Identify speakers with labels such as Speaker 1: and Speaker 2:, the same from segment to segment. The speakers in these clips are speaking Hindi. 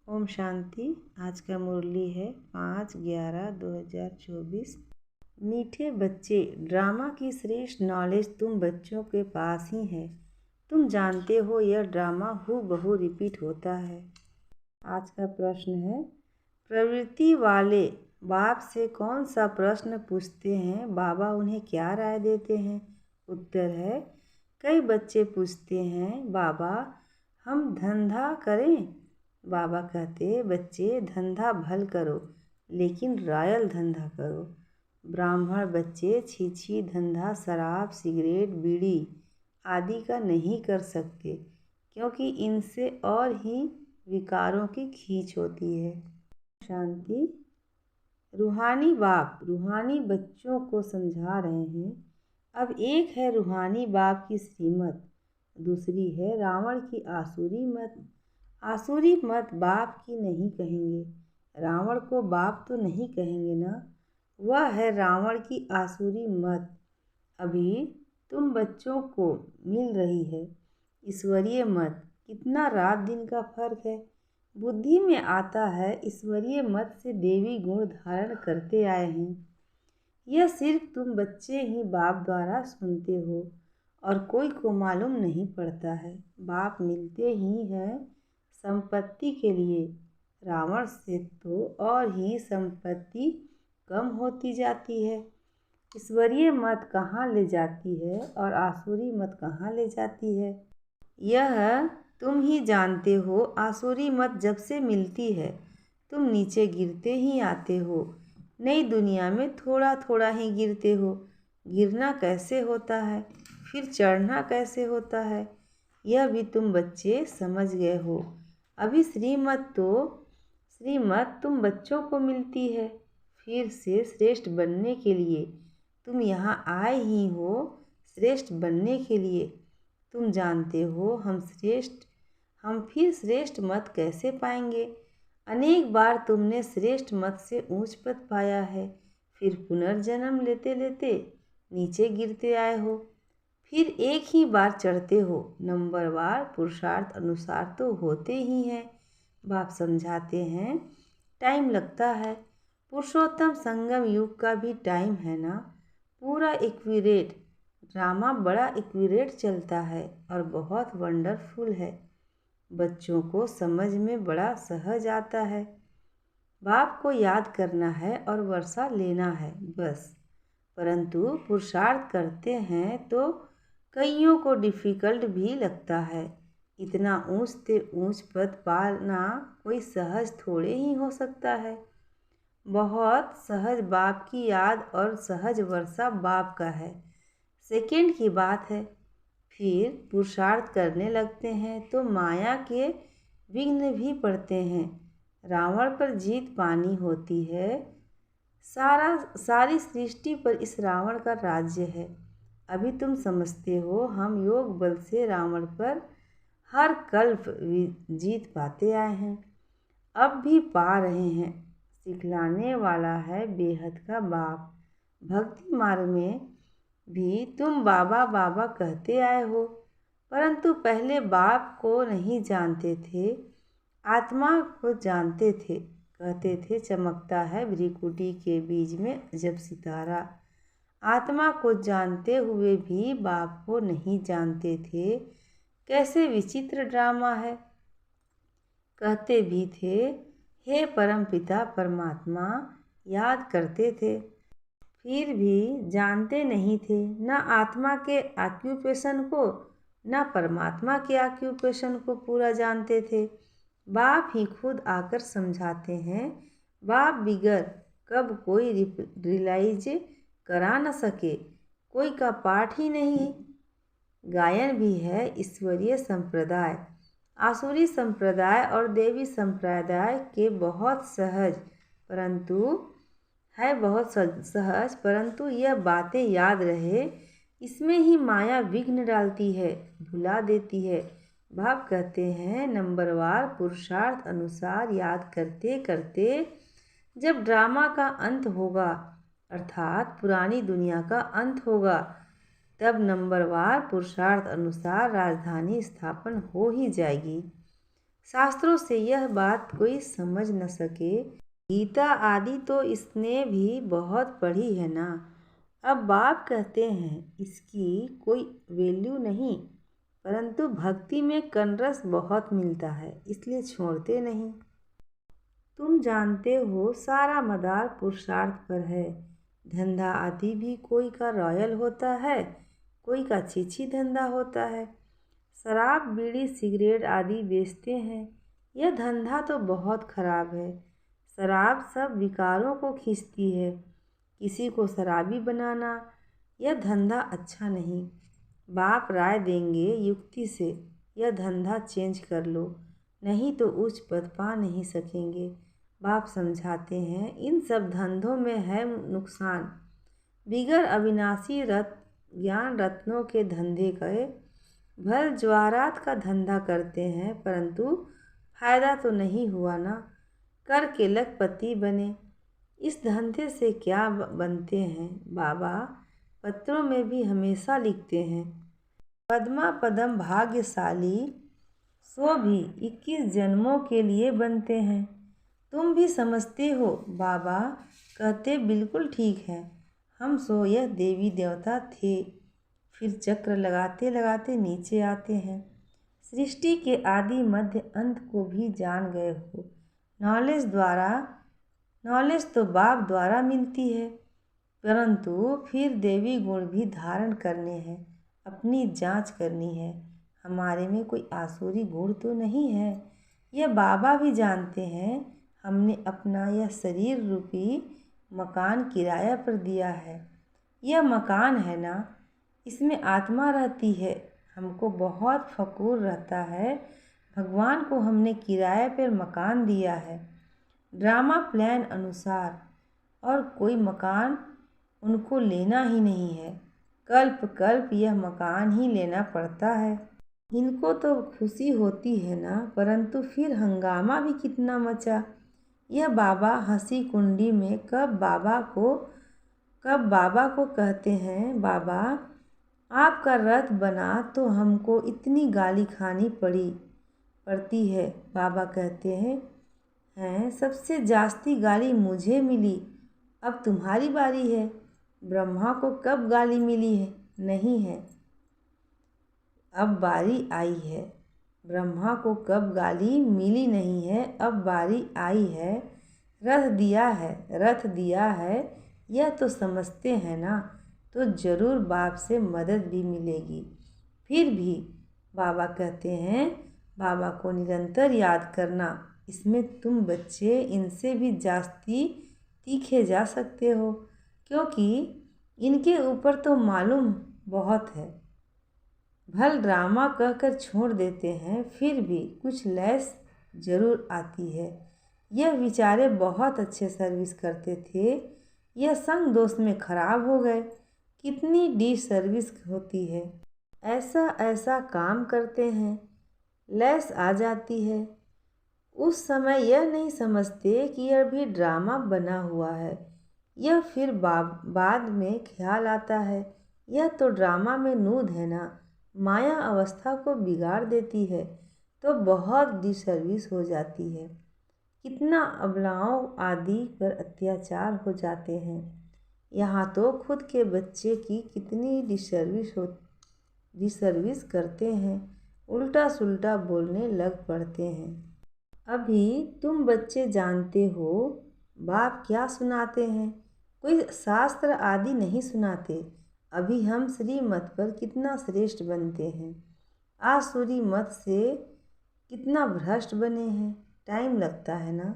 Speaker 1: ओम शांति। आज का मुरली है 5/11/2024। मीठे बच्चे, ड्रामा की श्रेष्ठ नॉलेज तुम बच्चों के पास ही है। तुम जानते हो यह ड्रामा हूबहू रिपीट होता है। आज का प्रश्न है, प्रवृत्ति वाले बाप से कौन सा प्रश्न पूछते हैं, बाबा उन्हें क्या राय देते हैं? उत्तर है, कई बच्चे पूछते हैं, बाबा हम धंधा करें? बाबा कहते, बच्चे धंधा भल करो, लेकिन रॉयल धंधा करो। ब्राह्मण बच्चे छी धंधा शराब सिगरेट बीड़ी आदि का नहीं कर सकते, क्योंकि इनसे और ही विकारों की खींच होती है। शांति। रूहानी बाप रूहानी बच्चों को समझा रहे हैं। अब एक है रूहानी बाप की श्रीमत, दूसरी है रावण की आसुरी मत। आसुरी मत बाप की नहीं कहेंगे, रावण को बाप तो नहीं कहेंगे ना। वह है रावण की आसुरी मत। अभी तुम बच्चों को मिल रही है ईश्वरीय मत। कितना रात दिन का फर्क है। बुद्धि में आता है ईश्वरीय मत से देवी गुण धारण करते आए हैं। यह सिर्फ तुम बच्चे ही बाप द्वारा सुनते हो और कोई को मालूम नहीं पड़ता है। बाप मिलते ही हैं संपत्ति के लिए। रावण से तो और ही संपत्ति कम होती जाती है। ईश्वरीय मत कहाँ ले जाती है और आसुरी मत कहाँ ले जाती है, यह तुम ही जानते हो। आसुरी मत जब से मिलती है तुम नीचे गिरते ही आते हो। नई दुनिया में थोड़ा थोड़ा ही गिरते हो। गिरना कैसे होता है, फिर चढ़ना कैसे होता है, यह भी तुम बच्चे समझ गए हो। अभी श्रीमत तुम बच्चों को मिलती है। फिर से श्रेष्ठ बनने के लिए तुम यहाँ आए ही हो। श्रेष्ठ बनने के लिए तुम जानते हो हम फिर श्रेष्ठ मत कैसे पाएंगे। अनेक बार तुमने श्रेष्ठ मत से ऊंच पद पाया है, फिर पुनर्जन्म लेते लेते नीचे गिरते आए हो, फिर एक ही बार चढ़ते हो। नंबरवार पुरुषार्थ अनुसार तो होते ही हैं। बाप समझाते हैं टाइम लगता है। पुरुषोत्तम संगम युग का भी टाइम है ना। पूरा एक्यूरेट ड्रामा बड़ा एक्यूरेट चलता है और बहुत वंडरफुल है। बच्चों को समझ में बड़ा सहज आता है। बाप को याद करना है और वर्षा लेना है बस। परंतु पुरुषार्थ करते हैं तो कईयों को डिफ़िकल्ट भी लगता है। इतना ऊंच से ऊंच पद पाना कोई सहज थोड़े ही हो सकता है। बहुत सहज बाप की याद और सहज वर्षा बाप का है, सेकेंड की बात है। फिर पुरुषार्थ करने लगते हैं तो माया के विघ्न भी पड़ते हैं। रावण पर जीत पानी होती है। सारी सृष्टि पर इस रावण का राज्य है। अभी तुम समझते हो हम योग बल से रावण पर हर कल्प जीत पाते आए हैं, अब भी पा रहे हैं। सिखलाने वाला है बेहद का बाप। भक्ति मार्ग में भी तुम बाबा बाबा कहते आए हो, परंतु पहले बाप को नहीं जानते थे, आत्मा को जानते थे। कहते थे चमकता है भ्रिकुटी के बीज में जब सितारा। आत्मा को जानते हुए भी बाप को नहीं जानते थे। कैसे विचित्र ड्रामा है। कहते भी थे हे परमपिता परमात्मा, याद करते थे, फिर भी जानते नहीं थे। न आत्मा के ऑक्यूपेशन को न परमात्मा के ऑक्यूपेशन को पूरा जानते थे। बाप ही खुद आकर समझाते हैं। बाप बिगर कब कोई रियलाइज करा न सके, कोई का पाठ ही नहीं। गायन भी है ईश्वरीय संप्रदाय, आसुरी संप्रदाय और देवी संप्रदाय के बहुत सहज, परंतु यह बातें याद रहे। इसमें ही माया विघ्न डालती है, भुला देती है। बाप कहते हैं नंबरवार पुरुषार्थ अनुसार याद करते करते जब ड्रामा का अंत होगा, अर्थात पुरानी दुनिया का अंत होगा, तब नंबरवार पुरुषार्थ अनुसार राजधानी स्थापन हो ही जाएगी। शास्त्रों से यह बात कोई समझ न सके। गीता आदि तो इसने भी बहुत पढ़ी है ना। अब बाप कहते हैं इसकी कोई वैल्यू नहीं, परंतु भक्ति में कनरस बहुत मिलता है, इसलिए छोड़ते नहीं। तुम जानते हो सारा मदार पुरुषार्थ पर है। धंधा आदि भी कोई का रॉयल होता है, कोई का छीछी धंधा होता है। शराब बीड़ी सिगरेट आदि बेचते हैं, यह धंधा तो बहुत खराब है। शराब सब विकारों को खींचती है। किसी को शराबी बनाना यह धंधा अच्छा नहीं। बाप राय देंगे युक्ति से, यह धंधा चेंज कर लो, नहीं तो उच्च पद पा नहीं सकेंगे। बाप समझाते हैं इन सब धंधों में है नुकसान। बिगर अविनाशी ज्ञान रत्नों के धंधे गए भल ज्वारात का धंधा करते हैं, परंतु फायदा तो नहीं हुआ ना। करके लखपति बने। इस धंधे से क्या बनते हैं? बाबा पत्रों में भी हमेशा लिखते हैं, पद्मा पदम भाग्यशाली सो भी 21 जन्मों के लिए बनते हैं। तुम भी समझते हो। बाबा कहते बिल्कुल ठीक है। हम सो यह देवी देवता थे, फिर चक्र लगाते लगाते नीचे आते हैं। सृष्टि के आदि मध्य अंत को भी जान गए हो। नॉलेज तो बाप द्वारा मिलती है, परंतु फिर देवी गुण भी धारण करने हैं, अपनी जांच करनी है। हमारे में कोई आसुरी गुण तो नहीं है, यह बाबा भी जानते हैं। हमने अपना यह शरीर रूपी मकान किराया पर दिया है। यह मकान है ना, इसमें आत्मा रहती है। हमको बहुत फकूर रहता है, भगवान को हमने किराए पर मकान दिया है, ड्रामा प्लान अनुसार, और कोई मकान उनको लेना ही नहीं है। कल्प कल्प यह मकान ही लेना पड़ता है। इनको तो खुशी होती है ना, परंतु फिर हंगामा भी कितना मचा। यह बाबा हंसी कुंडी में कब बाबा को कहते हैं, बाबा आपका रथ बना तो हमको इतनी गाली खानी पड़ती है। बाबा कहते हैं सबसे जास्ती गाली मुझे मिली, अब तुम्हारी बारी है। ब्रह्मा को कब गाली मिली है? नहीं है, अब बारी आई है। ब्रह्मा को कब गाली मिली नहीं है, अब बारी आई है। रथ दिया है, यह तो समझते हैं ना, तो ज़रूर बाप से मदद भी मिलेगी। फिर भी बाबा कहते हैं बाबा को निरंतर याद करना। इसमें तुम बच्चे इनसे भी जास्ती तीखे जा सकते हो, क्योंकि इनके ऊपर तो मालूम बहुत है। भल ड्रामा कहकर छोड़ देते हैं, फिर भी कुछ लैस जरूर आती है। यह बेचारे बहुत अच्छे सर्विस करते थे, यह संग दोस्त में खराब हो गए। कितनी डी सर्विस होती है, ऐसा काम करते हैं, लैस आ जाती है। उस समय यह नहीं समझते कि यह भी ड्रामा बना हुआ है। यह फिर बाद में ख्याल आता है यह तो ड्रामा में नूद है ना, माया अवस्था को बिगाड़ देती है, तो बहुत डिसर्विस हो जाती है। कितना अबलाओं आदि पर अत्याचार हो जाते हैं। यहाँ तो खुद के बच्चे की कितनी डिसर्विस करते हैं, उल्टा सुल्टा बोलने लग पड़ते हैं। अभी तुम बच्चे जानते हो बाप क्या सुनाते हैं, कोई शास्त्र आदि नहीं सुनाते। अभी हम श्रीमत पर कितना श्रेष्ठ बनते हैं, आसुरी मत से कितना भ्रष्ट बने हैं। टाइम लगता है ना,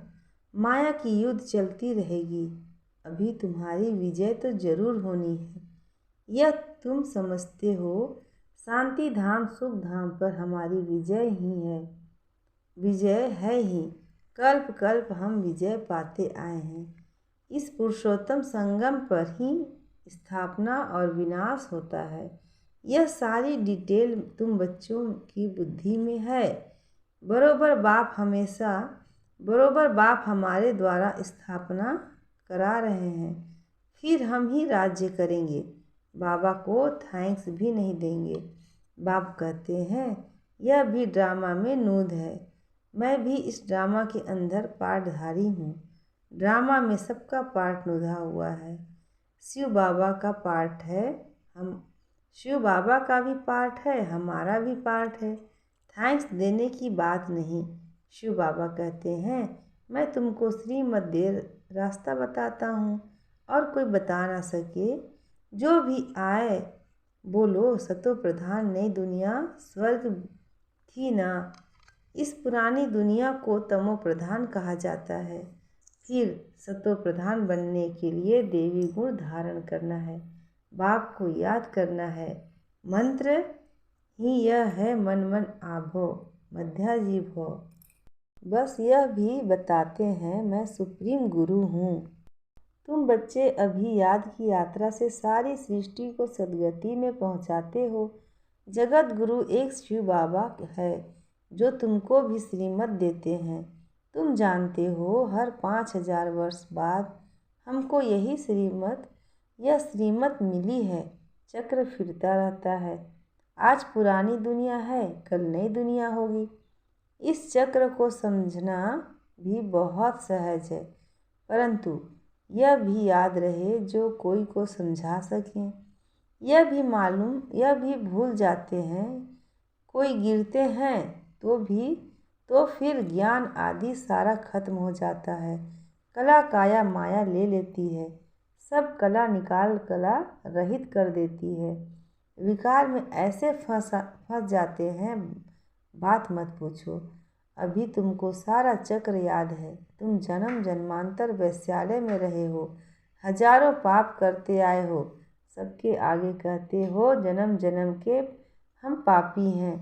Speaker 1: माया की युद्ध चलती रहेगी। अभी तुम्हारी विजय तो जरूर होनी है, यह तुम समझते हो। शांति धाम सुख धाम पर हमारी विजय है ही। कल्प कल्प हम विजय पाते आए हैं। इस पुरुषोत्तम संगम पर ही स्थापना और विनाश होता है। यह सारी डिटेल तुम बच्चों की बुद्धि में है। बरोबर बाप हमारे द्वारा स्थापना करा रहे हैं, फिर हम ही राज्य करेंगे। बाबा को थैंक्स भी नहीं देंगे। बाप कहते हैं यह भी ड्रामा में नूद है। मैं भी इस ड्रामा के अंदर पार्टधारी हूँ। ड्रामा में सबका पार्ट निभा हुआ है। शिव बाबा का पार्ट है, हम शिव बाबा का भी पार्ट है, हमारा भी पार्ट है। थैंक्स देने की बात नहीं। शिव बाबा कहते हैं, मैं तुमको श्रीमद्दे रास्ता बताता हूँ और कोई बता ना सके। जो भी आए बोलो सतो प्रधान नई दुनिया स्वर्ग थी ना। इस पुरानी दुनिया को तमो प्रधान कहा जाता है। फिर सतो प्रधान बनने के लिए देवी गुण धारण करना है, बाप को याद करना है। मंत्र ही यह है, मन मन आभो मध्याजी भो। बस यह भी बताते हैं मैं सुप्रीम गुरु हूँ। तुम बच्चे अभी याद की यात्रा से सारी सृष्टि को सद्गति में पहुँचाते हो। जगत गुरु एक शिव बाबा है जो तुमको भी श्रीमत देते हैं। तुम जानते हो हर 5000 वर्ष बाद हमको यह श्रीमत मिली है। चक्र फिरता रहता है। आज पुरानी दुनिया है, कल नई दुनिया होगी। इस चक्र को समझना भी बहुत सहज है, परंतु यह भी याद रहे जो कोई को समझा सकें। यह भी भूल जाते हैं। कोई गिरते हैं तो फिर ज्ञान आदि सारा खत्म हो जाता है। कला काया माया ले लेती है, सब कला निकाल कला रहित कर देती है। विकार में ऐसे फंस जाते हैं, बात मत पूछो। अभी तुमको सारा चक्र याद है। तुम जन्म जन्मांतर वैश्यालय में रहे हो, हजारों पाप करते आए हो। सबके आगे कहते हो जन्म जन्म के हम पापी हैं।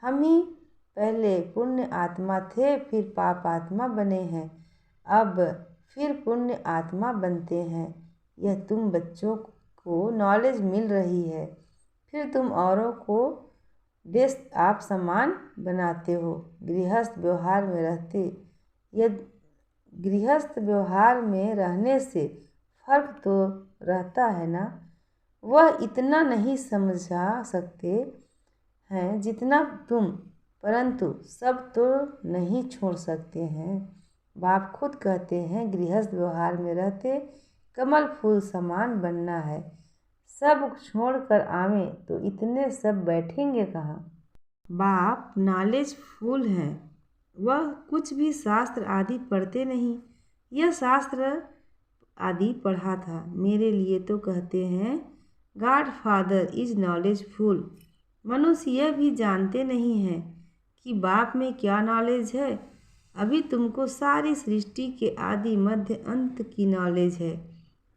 Speaker 1: हम ही पहले पुण्य आत्मा थे, फिर पाप आत्मा बने हैं, अब फिर पुण्य आत्मा बनते हैं। यह तुम बच्चों को नॉलेज मिल रही है, फिर तुम औरों को देश आप समान बनाते हो। गृहस्थ व्यवहार में रहने से फर्क तो रहता है ना। वह इतना नहीं समझा सकते हैं जितना तुम, परंतु सब तो नहीं छोड़ सकते हैं। बाप खुद कहते हैं गृहस्थ व्यवहार में रहते कमल फूल समान बनना है। सब छोड़कर आवें तो इतने सब बैठेंगे कहाँ। बाप नॉलेज फुल हैं, वह कुछ भी शास्त्र आदि पढ़ते नहीं। यह शास्त्र आदि पढ़ा था मेरे लिए तो कहते हैं गॉड फादर इज नॉलेजफुल। मनुष्य यह भी जानते नहीं हैं कि बाप में क्या नॉलेज है। अभी तुमको सारी सृष्टि के आदि मध्य अंत की नॉलेज है।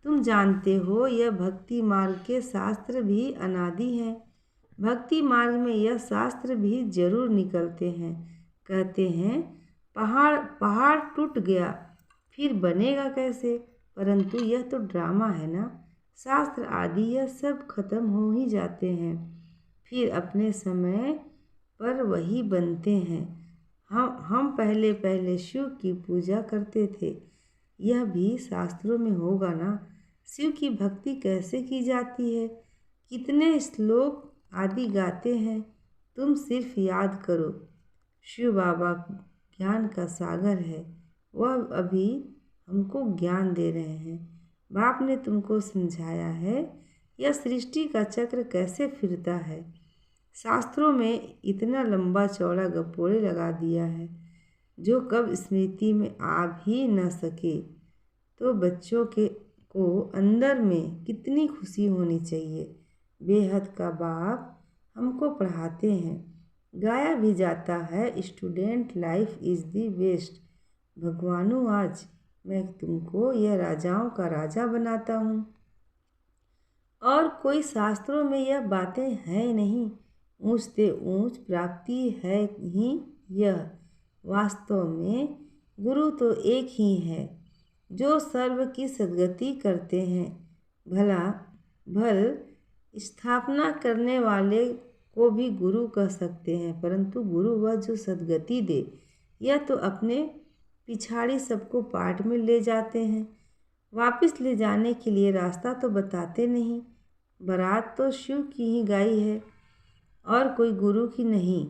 Speaker 1: तुम जानते हो यह भक्ति मार्ग के शास्त्र भी अनादि हैं। भक्ति मार्ग में यह शास्त्र भी जरूर निकलते हैं। कहते हैं पहाड़ टूट गया फिर बनेगा कैसे, परंतु यह तो ड्रामा है ना। शास्त्र आदि यह सब खत्म हो ही जाते हैं, फिर अपने समय पर वही बनते हैं। हम पहले शिव की पूजा करते थे, यह भी शास्त्रों में होगा ना। शिव की भक्ति कैसे की जाती है, कितने श्लोक आदि गाते हैं, तुम सिर्फ याद करो। शिव बाबा ज्ञान का सागर है, वह अभी हमको ज्ञान दे रहे हैं। बाप ने तुमको समझाया है यह सृष्टि का चक्र कैसे फिरता है। शास्त्रों में इतना लंबा चौड़ा गपोड़े लगा दिया है जो कब स्मृति में आ भी न सके। तो बच्चों को अंदर में कितनी खुशी होनी चाहिए। बेहद का बाप हमको पढ़ाते हैं, गाया भी जाता है student life is the best. भगवानों आज मैं तुमको यह राजाओं का राजा बनाता हूँ और कोई शास्त्रों में यह बातें हैं नहीं। ऊंच से ऊंच प्राप्ति है ही यह। वास्तव में गुरु तो एक ही है जो सर्व की सद्गति करते हैं। भल स्थापना करने वाले को भी गुरु कह सकते हैं, परंतु गुरु वह जो सद्गति दे। यह तो अपने पिछाड़ी सबको पाठ में ले जाते हैं, वापस ले जाने के लिए रास्ता तो बताते नहीं। बारात तो शिव की ही गाई है और कोई गुरु की नहीं।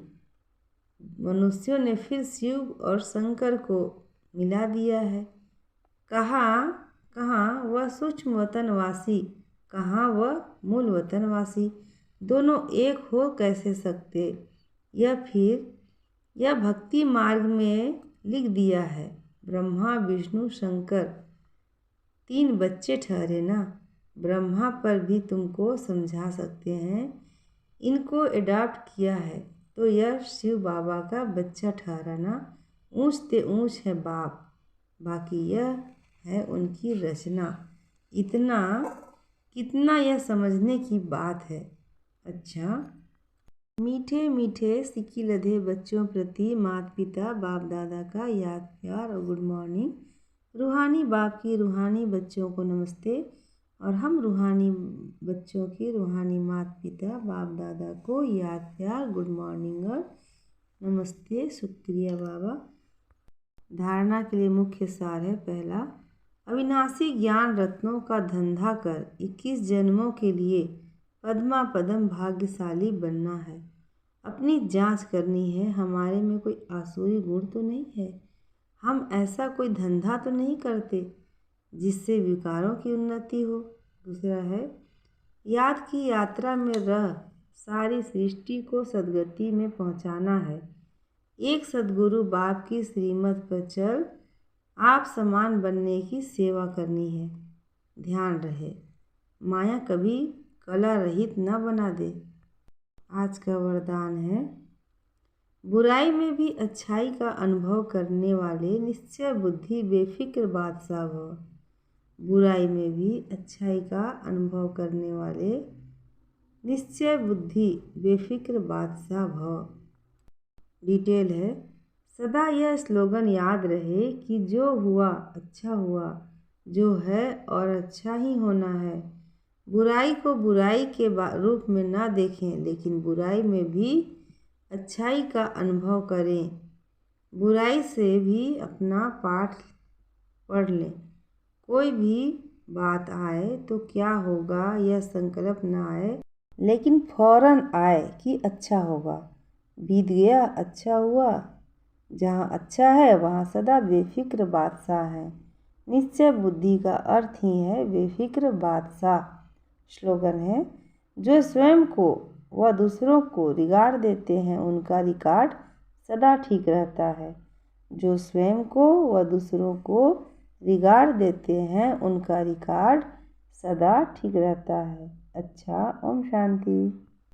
Speaker 1: मनुष्यों ने फिर शिव और शंकर को मिला दिया है। कहाँ वह सूक्ष्म वतनवासी, कहाँ वह मूल वतनवासी, दोनों एक हो कैसे सकते। यह भक्ति मार्ग में लिख दिया है। ब्रह्मा विष्णु शंकर 3 बच्चे ठहरे ना। ब्रह्मा पर भी तुमको समझा सकते हैं, इनको एडॉप्ट किया है तो यह शिव बाबा का बच्चा ठहरा ना। ऊंच ते ऊंच है बाप, बाकी यह है उनकी रचना। इतना कितना यह समझने की बात है। अच्छा, मीठे मीठे सिक्की लधे बच्चों प्रति माता पिता बाप दादा का याद प्यार और गुड मॉर्निंग। रूहानी बाप की रूहानी बच्चों को नमस्ते, और हम रूहानी बच्चों की रूहानी माता पिता बाप दादा को याद प्यार गुड मॉर्निंग और नमस्ते। शुक्रिया बाबा। धारणा के लिए मुख्य सार है। पहला, अविनाशी ज्ञान रत्नों का धंधा कर 21 जन्मों के लिए पद्मा पदम भाग्यशाली बनना है। अपनी जांच करनी है, हमारे में कोई आसुरी गुण तो नहीं है। हम ऐसा कोई धंधा तो नहीं करते जिससे विकारों की उन्नति हो। दूसरा है, याद की यात्रा में रह सारी सृष्टि को सद्गति में पहुंचाना है। एक सद्गुरु बाप की श्रीमत पर चल आप समान बनने की सेवा करनी है। ध्यान रहे, माया कभी कला रहित न बना दे। आज का वरदान है, बुराई में भी अच्छाई का अनुभव करने वाले निश्चय बुद्धि बेफिक्र बादशाह भव। बुराई में भी अच्छाई का अनुभव करने वाले निश्चय बुद्धि बेफिक्र बादशाह भव। डिटेल है, सदा यह स्लोगन याद रहे कि जो हुआ अच्छा हुआ, जो है और अच्छा ही होना है। बुराई को बुराई के रूप में ना देखें, लेकिन बुराई में भी अच्छाई का अनुभव करें। बुराई से भी अपना पाठ पढ़ लें। कोई भी बात आए तो क्या होगा यह संकल्प ना आए, लेकिन फौरन आए कि अच्छा होगा। बीत गया अच्छा हुआ। जहाँ अच्छा है वहाँ सदा बेफिक्र बादशाह है। निश्चय बुद्धि का अर्थ ही है बेफिक्र बादशाह। स्लोगन है, जो स्वयं को व दूसरों को रिगार्ड देते हैं उनका रिकॉर्ड सदा ठीक रहता है। जो स्वयं को व दूसरों को रिगार्ड देते हैं उनका रिकॉर्ड सदा ठीक रहता है। अच्छा, ओम शांति।